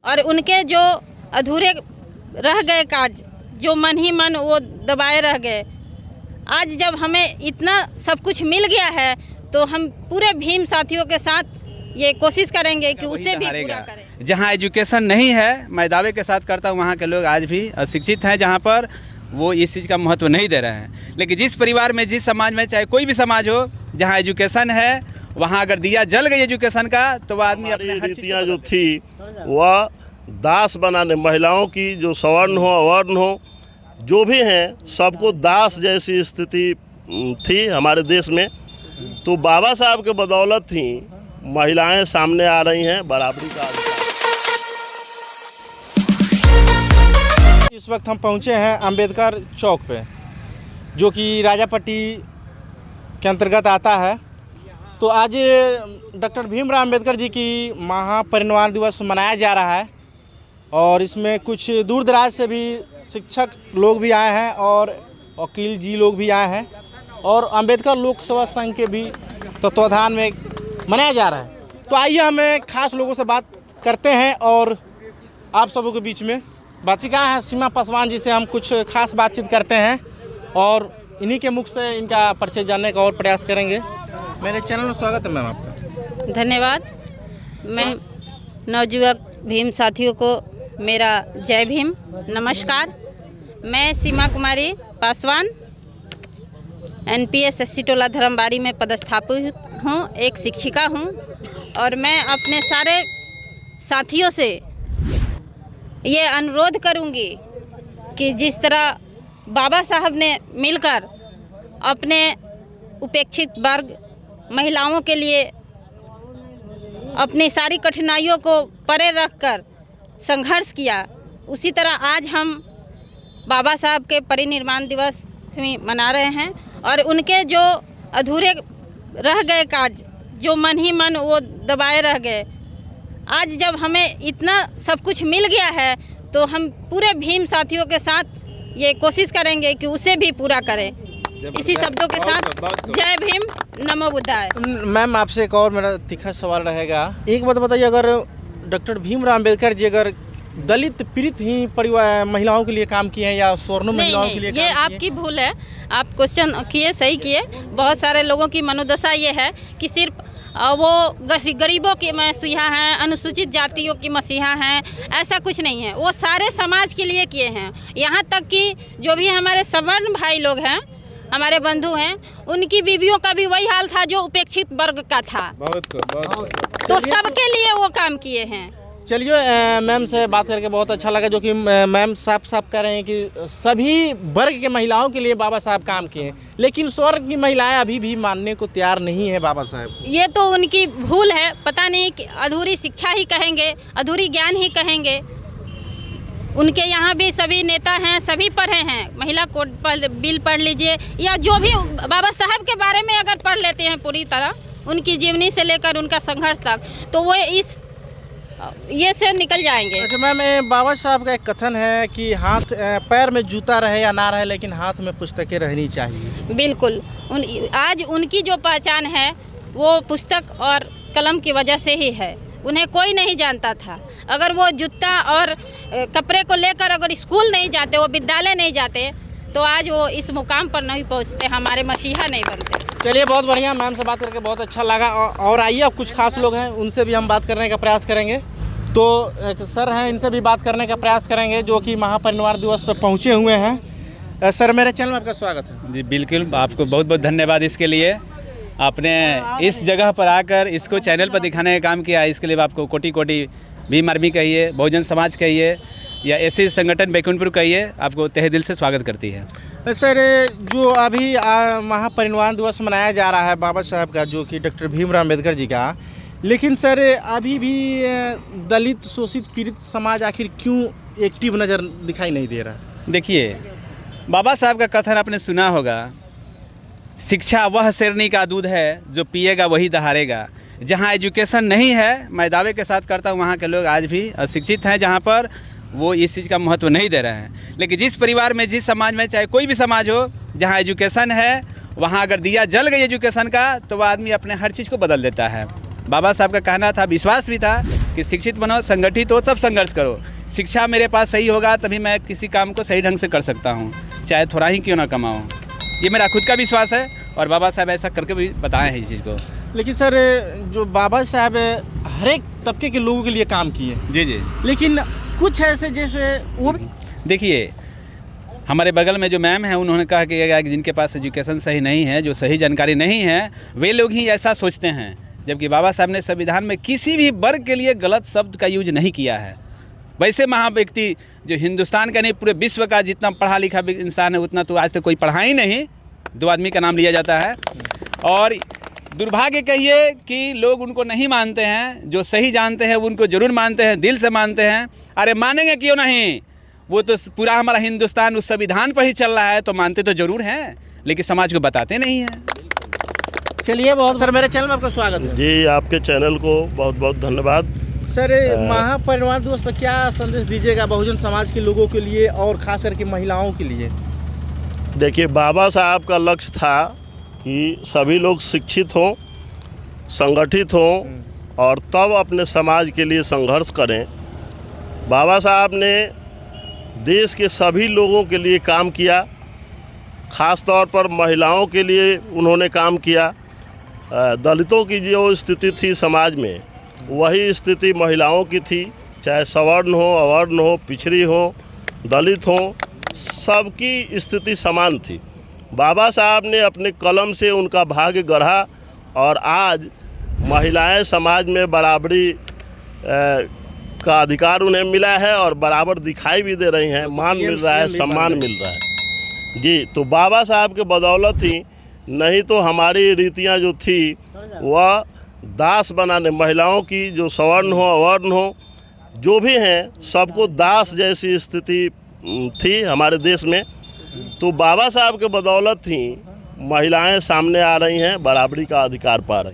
और उनके जो अधूरे रह गए कार्य, जो मन ही मन वो दबाए रह गए, आज जब हमें इतना सब कुछ मिल गया है तो हम पूरे भीम साथियों के साथ ये कोशिश करेंगे कि उसे भी पूरा करें। जहाँ एजुकेशन नहीं है, मैं दावे के साथ करता हूँ, वहाँ के लोग आज भी अशिक्षित हैं, जहाँ पर वो इस चीज़ का महत्व नहीं दे रहे हैं। लेकिन जिस परिवार में, जिस समाज में, चाहे कोई भी समाज हो, जहाँ एजुकेशन है, वहाँ अगर दिया जल गई एजुकेशन का तो वह आदमी अपने रीतियाँ जो थी वह दास बनाने, महिलाओं की जो सवर्ण हो अवर्ण हो जो भी हैं सबको दास जैसी स्थिति थी हमारे देश में। तो बाबा साहब के बदौलत ही महिलाएं सामने आ रही हैं, बराबरी का। इस वक्त हम पहुंचे हैं अंबेडकर चौक पे, जो कि राजापट्टी के अंतर्गत आता है। तो आज डॉक्टर भीमराव अंबेडकर जी की महापरिनिर्वाण दिवस मनाया जा रहा है और इसमें कुछ दूर दराज से भी शिक्षक लोग भी आए हैं और वकील जी लोग भी आए हैं और अंबेडकर लोक सेवा संघ के भी तत्वाधान में मनाया जा रहा है। तो आइए हमें खास लोगों से बात करते हैं और आप सबों के बीच में बातचीत है सीमा पासवान जी से हम कुछ खास बातचीत करते हैं और इन्हीं के मुख से इनका परिचय जानने का और प्रयास करेंगे। मेरे चैनल में स्वागत है मैम आपका। धन्यवाद। मैं नवयुवक भीम साथियों को मेरा जय भीम, नमस्कार। मैं सीमा कुमारी पासवान NPS SC टोला धर्मबाड़ी में पदस्थापित हूँ, एक शिक्षिका हूँ और मैं अपने सारे साथियों से ये अनुरोध करूँगी कि जिस तरह बाबा साहब ने मिलकर अपने उपेक्षित वर्ग महिलाओं के लिए अपनी सारी कठिनाइयों को परे रखकर संघर्ष किया, उसी तरह आज हम बाबा साहब के परिनिर्वाण दिवस भी मना रहे हैं और उनके जो अधूरे रह गए कार्य, जो मन ही मन वो दबाए रह गए, आज जब हमें इतना सब कुछ मिल गया है तो हम पूरे भीम साथियों के साथ ये कोशिश करेंगे कि उसे भी पूरा करें। इसी शब्दों के साथ जय भीम, नमो बुद्धाय। मैम आपसे एक और मेरा तीखा सवाल रहेगा, एक बात बताइए, अगर डॉक्टर भीमराव अंबेडकर जी अगर दलित पीड़ित ही परिवार महिलाओं के लिए काम किए हैं या सवर्णों महिलाओं के लिए ये आपकी भूल है। आप क्वेश्चन किए, सही किए। बहुत सारे लोगों की मनोदशा ये है कि सिर्फ वो गरीबों के मसीहा हैं, अनुसूचित जातियों की मसीहा हैं, ऐसा कुछ नहीं है। वो सारे समाज के लिए किए हैं। यहाँ तक कि जो भी हमारे सवर्ण भाई लोग हैं, हमारे बंधु हैं, उनकी बीवियों का भी वही हाल था जो उपेक्षित वर्ग का था। तो सबके लिए वो काम किए हैं। चलिए मैम से बात करके बहुत अच्छा लगा, जो कि मैम साफ साफ कह रहे हैं कि सभी वर्ग के महिलाओं के लिए बाबा साहब काम किए हैं, लेकिन स्वर्ग की महिलाएं अभी भी मानने को तैयार नहीं है बाबा साहब। ये तो उनकी भूल है, पता नहीं कि अधूरी शिक्षा ही कहेंगे, अधूरी ज्ञान ही कहेंगे। उनके यहाँ भी सभी नेता हैं, सभी पढ़े हैं। महिला कोड बिल पढ़ लीजिए या जो भी बाबा साहब के बारे में अगर पढ़ लेते हैं पूरी तरह, उनकी जीवनी से लेकर उनका संघर्ष तक, तो वो इस ये से निकल जाएंगे। अच्छा मैम, बाबा साहब का एक कथन है कि हाथ पैर में जूता रहे या ना रहे, लेकिन हाथ में पुस्तकें रहनी चाहिए। बिल्कुल। आज उनकी जो पहचान है वो पुस्तक और कलम की वजह से ही है। उन्हें कोई नहीं जानता था। अगर वो जूता और कपड़े को लेकर अगर स्कूल नहीं जाते, वो विद्यालय नहीं जाते, तो आज वो इस मुकाम पर नहीं पहुंचते, हमारे मसीहा नहीं बनते। चलिए बहुत बढ़िया, मैम से बात करके बहुत अच्छा लगा। और आइए अब कुछ खास लोग हैं, उनसे भी हम बात करने का प्रयास करेंगे। तो एक सर हैं, इनसे भी बात करने का प्रयास करेंगे, जो कि महापरिनिर्वाण दिवस पर पहुँचे हुए हैं। सर मेरे चैनल में आपका स्वागत है। जी बिल्कुल, आपको बहुत बहुत धन्यवाद इसके लिए। आपने इस जगह पर आकर इसको चैनल पर दिखाने का काम किया, इसके लिए आपको कोटि कोटि भीम आर्मी कहिए, बहुजन समाज कहिए या ऐसे संगठन बैकुंठपुर कहिए, आपको तहे दिल से स्वागत करती है। सर जो अभी महापरिनिर्वाण दिवस मनाया जा रहा है बाबा साहब का, जो कि डॉक्टर भीमराव अंबेडकर जी का, लेकिन सर अभी भी दलित शोषित पीड़ित समाज आखिर क्यों एक्टिव नज़र दिखाई नहीं दे रहा? देखिए, बाबा साहब का कथन आपने सुना होगा, शिक्षा वह शेरनी का दूध है जो पिएगा वही दहाड़ेगा। जहाँ एजुकेशन नहीं है, मैं दावे के साथ करता हूँ, वहाँ के लोग आज भी अशिक्षित हैं, जहाँ पर वो इस चीज़ का महत्व नहीं दे रहे हैं। लेकिन जिस परिवार में, जिस समाज में, चाहे कोई भी समाज हो, जहाँ एजुकेशन है, वहाँ अगर दिया जल गई एजुकेशन का तो वह आदमी अपने हर चीज़ को बदल देता है। बाबा साहब का कहना था, विश्वास भी था कि शिक्षित बनो, संगठित हो, सब संघर्ष करो। शिक्षा मेरे पास सही होगा तभी मैं किसी काम को सही ढंग से कर सकता हूँ, चाहे थोड़ा ही क्यों ना कमाऊँ। ये मेरा खुद का विश्वास है और बाबा साहब ऐसा करके भी बताए हैं इस चीज़ को। लेकिन सर, जो बाबा साहब हर एक तबके के लोगों के लिए काम किए, जी जी। लेकिन कुछ ऐसे जैसे वो देखिए, हमारे बगल में जो मैम है उन्होंने कहा कि जिनके पास एजुकेशन सही नहीं है, जो सही जानकारी नहीं है, वे लोग ही ऐसा सोचते हैं। जबकि बाबा साहब ने संविधान में किसी भी वर्ग के लिए गलत शब्द का यूज नहीं किया है। वैसे महा व्यक्ति जो हिंदुस्तान का नहीं पूरे विश्व का जितना पढ़ा लिखा इंसान है उतना तो आज तक कोई पढ़ा ही नहीं, 2 आदमी का नाम लिया जाता है। और दुर्भाग्य कहिए कि लोग उनको नहीं मानते हैं, जो सही जानते हैं वो उनको ज़रूर मानते हैं, दिल से मानते हैं। अरे मानेंगे क्यों नहीं, वो तो पूरा हमारा हिंदुस्तान उस संविधान पर ही चल रहा है, तो मानते तो ज़रूर हैं, लेकिन समाज को बताते नहीं हैं। चलिए, बहुत सर, मेरे चैनल में आपका स्वागत है। जी, आपके चैनल को बहुत बहुत धन्यवाद। सर, महापरिनिर्वाण दिवस पर क्या संदेश दीजिएगा बहुजन समाज के लोगों के लिए और खास करके महिलाओं के लिए? देखिए, बाबा साहब का लक्ष्य था कि सभी लोग शिक्षित हों, संगठित हों और तब अपने समाज के लिए संघर्ष करें। बाबा साहब ने देश के सभी लोगों के लिए काम किया, ख़ास तौर पर महिलाओं के लिए उन्होंने काम किया। दलितों की जो स्थिति थी समाज में, वही स्थिति महिलाओं की थी, चाहे सवर्ण हो, अवर्ण हो, पिछड़ी हो, दलित हो, सबकी स्थिति समान थी। बाबा साहब ने अपने कलम से उनका भाग्य गढ़ा और आज महिलाएं समाज में बराबरी का अधिकार उन्हें मिला है और बराबर दिखाई भी दे रही हैं, मान मिल रहा है, सम्मान मिल रहा है। जी, तो बाबा साहब के बदौलत ही, नहीं तो हमारी रीतियां जो थी वह दास बनाने, महिलाओं की जो सवर्ण हो, अवर्ण हो, जो भी हैं, सबको दास जैसी स्थिति थी हमारे देश में। तो बाबा साहब के बदौलत ही महिलाएं सामने आ रही हैं, बराबरी का अधिकार पा रही हैं।